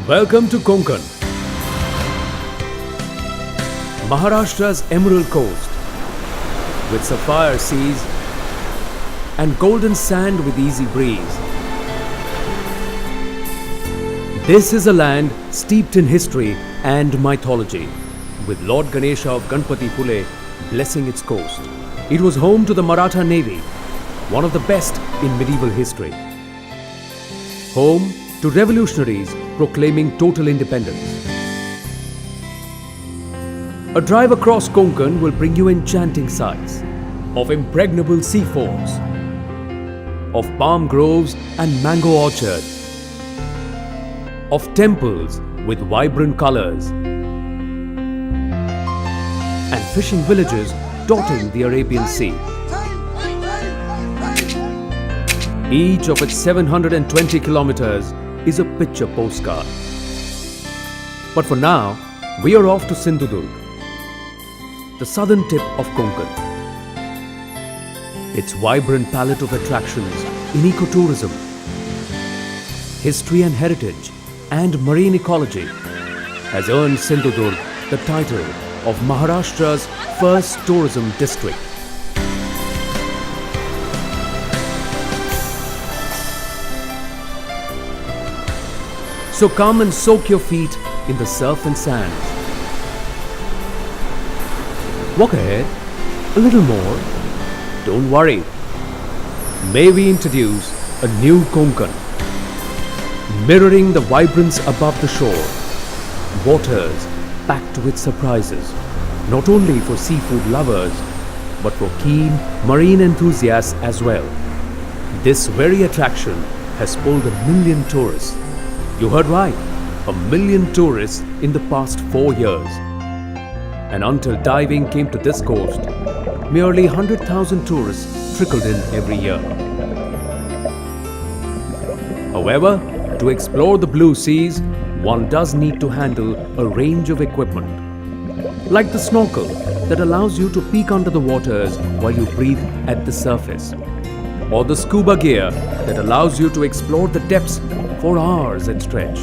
Welcome to Konkan, Maharashtra's emerald coast, with sapphire seas and golden sand with easy breeze. This is a land steeped in history and mythology, with Lord Ganesha of Ganpati Pule blessing its coast. It was home to the Maratha Navy, one of the best in medieval history. Home to revolutionaries proclaiming total independence. A drive across Konkan will bring you enchanting sights of impregnable sea forts, of palm groves and mango orchards, of temples with vibrant colors, and fishing villages dotting the Arabian Sea. Each of its 720 kilometers is a picture postcard. But for now, we are off to Sindhudurg, the southern tip of Konkan. Its vibrant palette of attractions in ecotourism, history and heritage, and marine ecology has earned Sindhudurg the title of Maharashtra's first tourism district. So come and soak your feet in the surf and sand. Walk ahead, a little more. Don't worry. May we introduce a new Konkan, mirroring the vibrance above the shore. Waters packed with surprises, not only for seafood lovers, but for keen marine enthusiasts as well. This very attraction has pulled 1 million tourists. You heard right, 1 million tourists in the past 4 years. And until diving came to this coast, merely 100,000 tourists trickled in every year. However, to explore the blue seas, one does need to handle a range of equipment. Like the snorkel that allows you to peek under the waters while you breathe at the surface. Or the scuba gear that allows you to explore the depths for hours at stretch.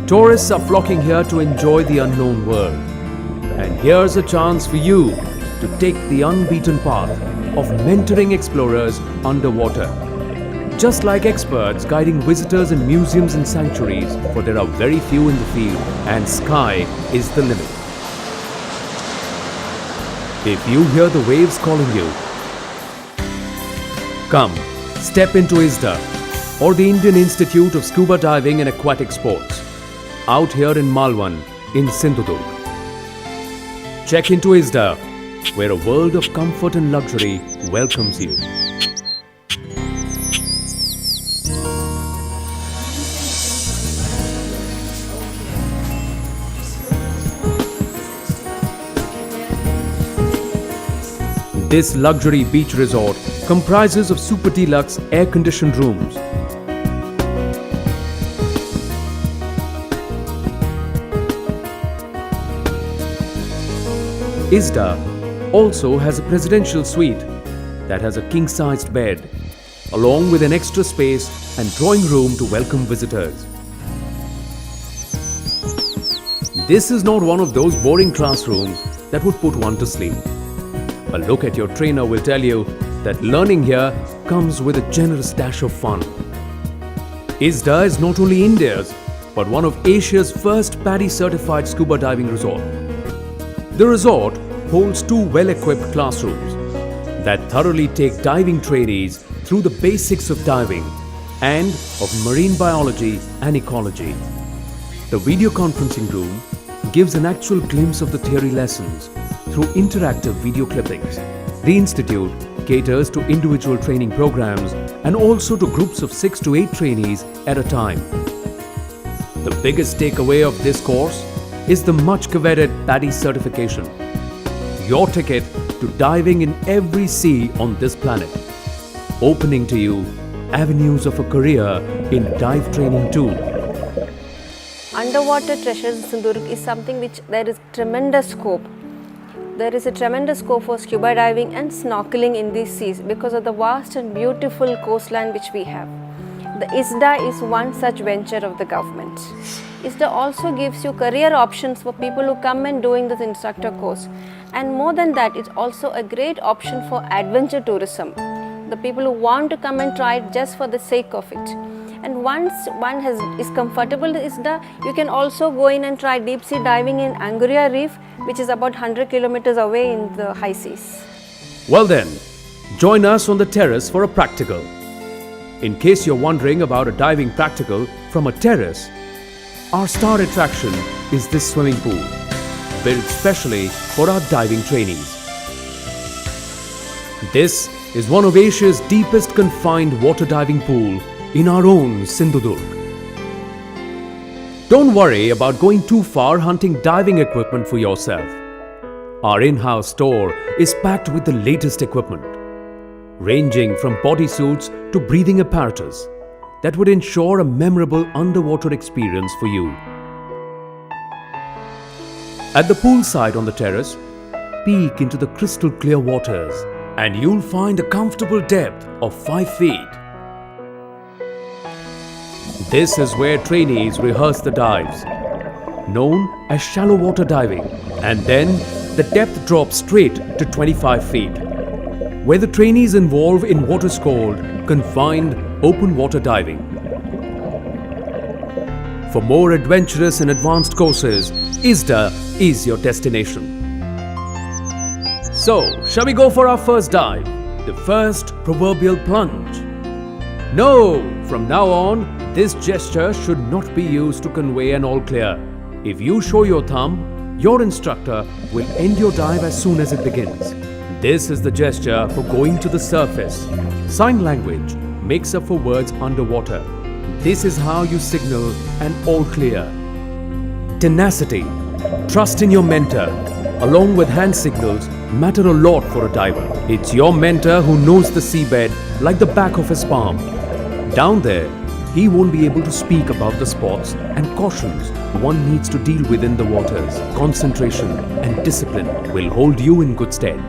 Tourists are flocking here to enjoy the unknown world. And here's a chance for you to take the unbeaten path of mentoring explorers underwater. Just like experts guiding visitors in museums and sanctuaries, for there are very few in the field and sky is the limit. If you hear the waves calling you, come, step into ISDA, or the Indian Institute of Scuba Diving and Aquatic Sports, out here in Malwan, in Sindhudurg. Check into ISDA, where a world of comfort and luxury welcomes you. This luxury beach resort comprises of super deluxe air-conditioned rooms, ISDA also has a presidential suite that has a king-sized bed, along with an extra space and drawing room to welcome visitors. This is not one of those boring classrooms that would put one to sleep. A look at your trainer will tell you that learning here comes with a generous dash of fun. ISDA is not only India's, but one of Asia's first PADI-certified scuba diving resort. The resort holds 2 well-equipped classrooms that thoroughly take diving trainees through the basics of diving and of marine biology and ecology. The video conferencing room gives an actual glimpse of the theory lessons through interactive video clippings. The institute caters to individual training programs and also to groups of 6 to 8 trainees at a time. The biggest takeaway of this course is the much coveted PADI certification. Your ticket to diving in every sea on this planet, opening to you avenues of a career in dive training too. Underwater treasures in Sindhudurg is something which there is tremendous scope. There is a tremendous scope for scuba diving and snorkeling in these seas because of the vast and beautiful coastline which we have. The ISDA is one such venture of the government. ISDA also gives you career options for people who come and doing this instructor course. And more than that, it's also a great option for adventure tourism. The people who want to come and try it just for the sake of it. And once one is comfortable with ISDA, you can also go in and try deep sea diving in Angria Reef, which is about 100 kilometers away in the high seas. Well then, join us on the terrace for a practical. In case you're wondering about a diving practical from a terrace, our star attraction is this swimming pool, built specially for our diving trainees. This is one of Asia's deepest confined water diving pool in our own Sindhudurg. Don't worry about going too far hunting diving equipment for yourself. Our in-house store is packed with the latest equipment, ranging from bodysuits to breathing apparatus that would ensure a memorable underwater experience for you. At the poolside on the terrace, peek into the crystal clear waters and you'll find a comfortable depth of 5 feet. This is where trainees rehearse the dives, known as shallow water diving, and then the depth drops straight to 25 feet, where the trainees involve in what is called confined open water diving. For more adventurous and advanced courses, ISDA is your destination. So, shall we go for our first dive? The first proverbial plunge. No! From now on, this gesture should not be used to convey an all clear. If you show your thumb, your instructor will end your dive as soon as it begins. This is the gesture for going to the surface. Sign language makes up for words underwater. This is how you signal an all clear. Tenacity, trust in your mentor, along with hand signals matter a lot for a diver. It's your mentor who knows the seabed like the back of his palm. Down there, he won't be able to speak about the spots and cautions one needs to deal with in the waters. Concentration and discipline will hold you in good stead.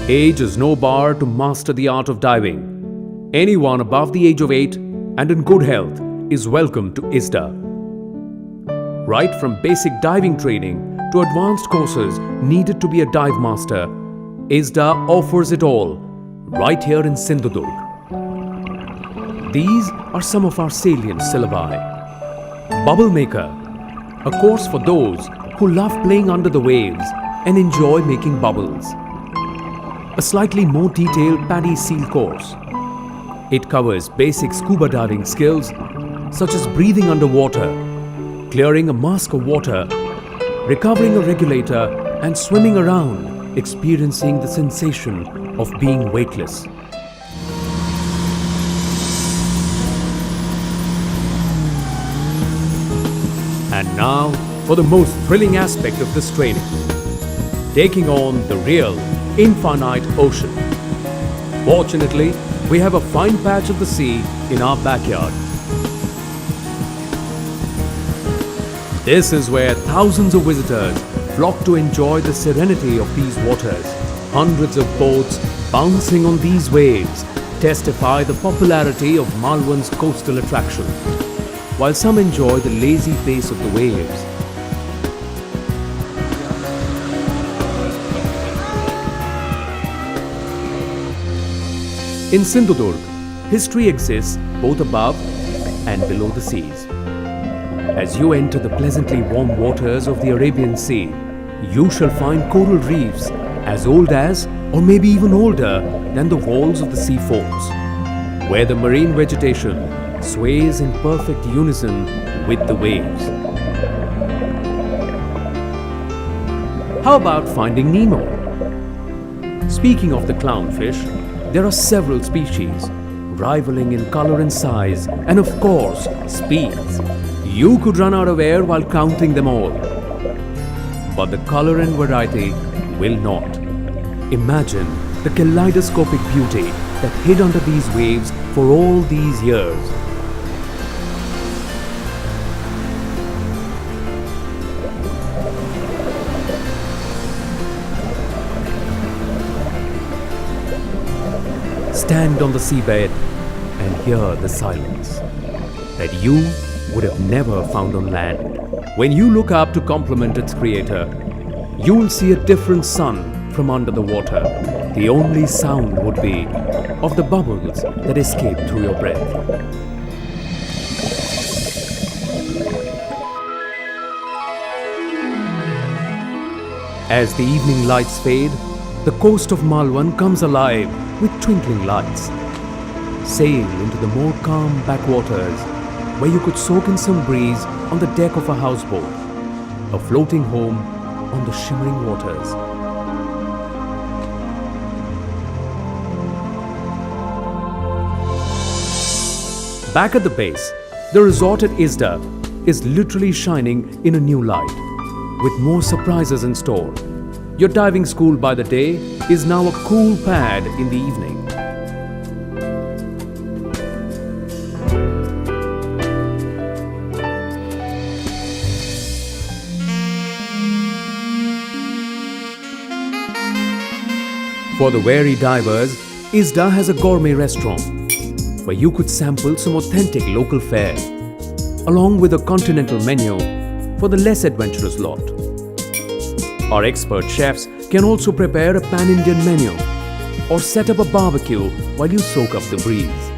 Age is no bar to master the art of diving. Anyone above the age of 8 and in good health is welcome to ISDA. Right from basic diving training to advanced courses needed to be a dive master, ISDA offers it all right here in Sindhudurg. These are some of our salient syllabi. Bubble Maker, a course for those who love playing under the waves and enjoy making bubbles. A slightly more detailed paddy seal course. It covers basic scuba diving skills such as breathing underwater, clearing a mask of water, recovering a regulator and swimming around, experiencing the sensation of being weightless. And now for the most thrilling aspect of this training, taking on the real, infinite ocean. Fortunately, we have a fine patch of the sea in our backyard. This is where thousands of visitors flock to enjoy the serenity of these waters. Hundreds of boats bouncing on these waves testify the popularity of Malwan's coastal attraction, while some enjoy the lazy pace of the waves. In Sindhudurg, history exists both above and below the seas. As you enter the pleasantly warm waters of the Arabian Sea, you shall find coral reefs as old as, or maybe even older than the walls of the sea forts, where the marine vegetation sways in perfect unison with the waves. How about finding Nemo? Speaking of the clownfish, there are several species, rivaling in color and size, and of course, speeds. You could run out of air while counting them all. But the color and variety will not. Imagine the kaleidoscopic beauty that hid under these waves for all these years. Stand on the seabed and hear the silence that you would have never found on land. When you look up to compliment its creator, you will see a different sun from under the water. The only sound would be of the bubbles that escape through your breath. As the evening lights fade, the coast of Malwan comes alive with twinkling lights. Sail into the more calm backwaters where you could soak in some breeze on the deck of a houseboat, a floating home on the shimmering waters. Back at the base, the resort at Isda is literally shining in a new light, with more surprises in store. Your diving school by the day is now a cool pad in the evening. For the wary divers, Isda has a gourmet restaurant where you could sample some authentic local fare, along with a continental menu for the less adventurous lot. Our expert chefs can also prepare a pan-Indian menu or set up a barbecue while you soak up the breeze.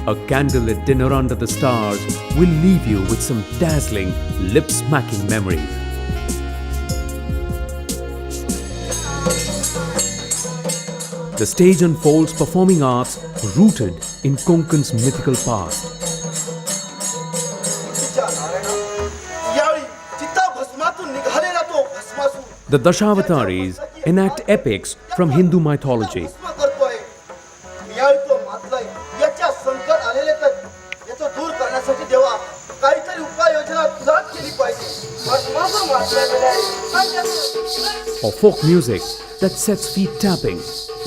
A candlelit dinner under the stars will leave you with some dazzling, lip-smacking memories. The stage unfolds performing arts rooted in Konkan's mythical past. The Dashawataris enact epics from Hindu mythology. Or folk music that sets feet tapping,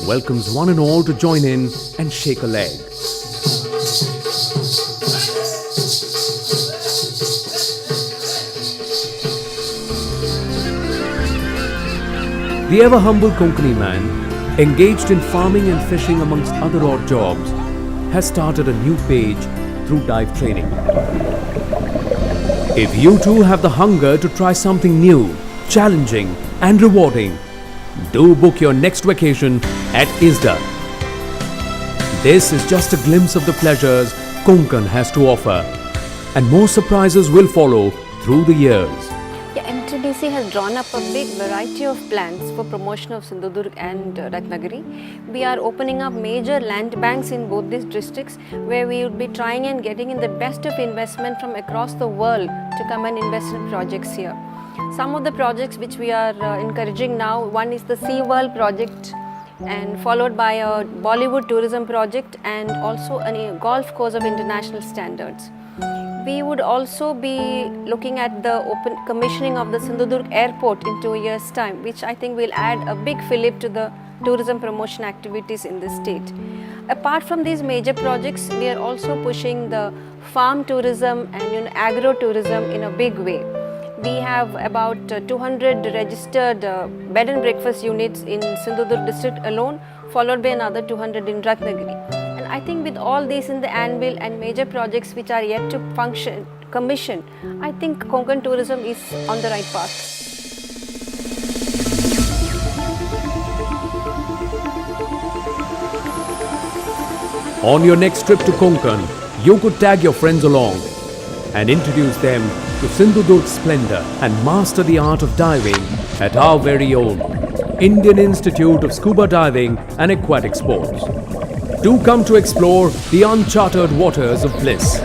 welcomes one and all to join in and shake a leg. The ever-humble Konkani man, engaged in farming and fishing amongst other odd jobs, has started a new page through dive training. If you too have the hunger to try something new, challenging and rewarding, do book your next vacation at Isda. This is just a glimpse of the pleasures Konkan has to offer, and more surprises will follow through the years. Yeah, MTDC has drawn up a big variety of plans for promotion of Sindhudurg and Ratnagiri. We are opening up major land banks in both these districts where we would be trying and getting in the best of investment from across the world to come and invest in projects here. Some of the projects which we are encouraging now, one is the Sea World project, and followed by a Bollywood tourism project and also a golf course of international standards. We would also be looking at the open commissioning of the Sindhudurg airport in 2 years' time, which I think will add a big fillip to the tourism promotion activities in this state. Apart from these major projects, we are also pushing the farm tourism and agro tourism in a big way. We have about 200 registered bed and breakfast units in Sindhudurg district alone, followed by another 200 in Ratnagiri. And I think with all these in the anvil and major projects which are yet to commission, I think Konkan tourism is on the right path. On your next trip to Konkan, you could tag your friends along and introduce them to Sindhudurg's splendor and master the art of diving at our very own Indian Institute of Scuba Diving and Aquatic Sports. Do come to explore the uncharted waters of bliss,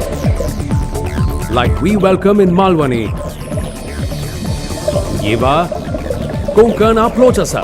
like we welcome in Malwani. Ye va Konkan approach us.